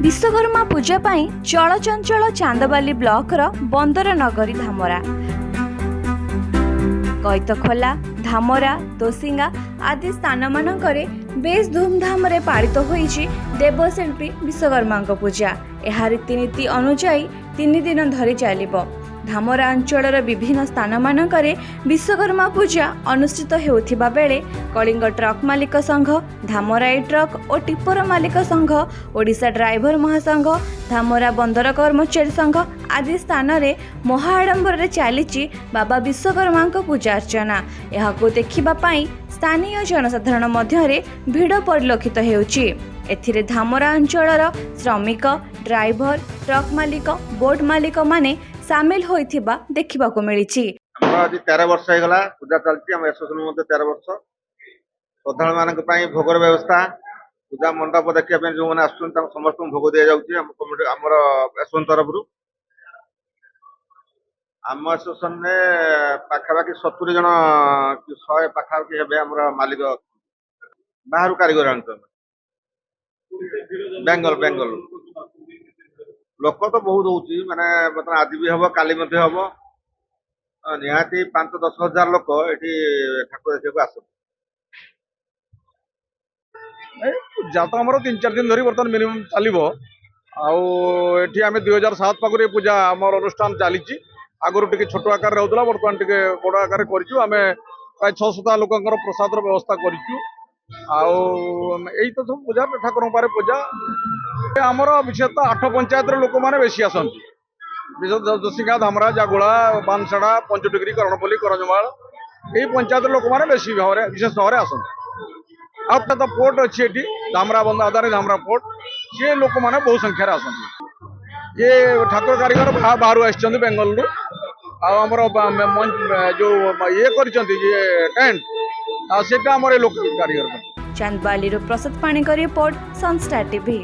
विश्वकर्मा पूजा पाई चलचंचल chandbali blocker बंदर नगरी धामरा कैतखोला धामरा तोसिंगा आदि स्थान मानकरे बेस धूमधाम रे पालित होईछि देवशिल्पी विश्वकर्मा पूजा। यह रीतिनीति अनुजाई 3 दिन धरी चलिबो। धामरा अंचलर विभिन्न स्थान मानकरे विश्वकर्मा पूजा अनुष्ठित हेउथिबा बेले कलिंग ट्रक मालिक संघ, धामराई ट्रक और टिप्पर मालिक संघ, ओडिशा ड्राइवर महासंघ, धामरा बंदर कर्मचारी संघ आदि स्थान रे महाआडंबर चली बाबा विश्वकर्मा पूजा अर्चना। यहाकू देखिबा पाई स्थानीय जनसाधारण मध्य भिड़ परिलक्षित हेउछि। एथिरे धामरा अंचलर श्रमिक, ड्राइवर, ट्रक मालिक, बोट मालिक माने सामिल होइथिबा देखिबाकू मिलिछि। हमरा आज 13 वर्ष हो गला पूजा चलछि। हम एसोसिएशन मध्ये 13 वर्ष श्रद्धालु मानक पई भोगर व्यवस्था पूजा मंडप देखिया पे जो माने आसुन त समस्त भोग दिया जाउछि। हम कमिटी हमर एसोसिएशन तरफ रु हम एसोसिएशन में पाखापाखि 70 जन 100 पाखापाखि हेबे हमर मालिक बाहर कारीगर आनत बेंगल लोक तो बहुत होची माने मतलब आज भी हबो काली मध्ये हबो निहाती 5-10 हजार लोक एठी ठाकुर देखिବାକୁ आसो। जाता हमर 3-4 दिन धरी बर्तन मिनिमम चलिबो। आउ एठी आमे 2007 पाकुरे पूजा हमर अनुष्ठान चालिची। आगरु टिके छोट आकार रहउतला बर्तमान टिके बड़ आकार करिचु। आमे प्राय 600 लोकंकर प्रसाद रो व्यवस्था करिचु। आउ एई तो सब पूजा ठाकुर पारे पूजा हमर विशेषतः 8 पंचायत रो लोक माने बेसी आसंती। जोसिंगा, धामरा, जागुड़ा, बानसड़ा, पंचटिगरी, करणपल्ली, करंजमाल यही पंचायत लोक माने बेसी भाव विशेष भाव आसंती। आप तो पोर्ट अच्छी एटी धामरा बंद आधारे धामरा पोर्ट सी लोक माने बहु संख्यार आसंती। ये ठाकुर कारीगर बाहर आसचंदी बेंगल रु आमर जो ये करचंती जे टेंट सेटा हमर लोक कारीगर। चांदबाली प्रसाद पाणी का रिपोर्ट सनस्टार टीवी।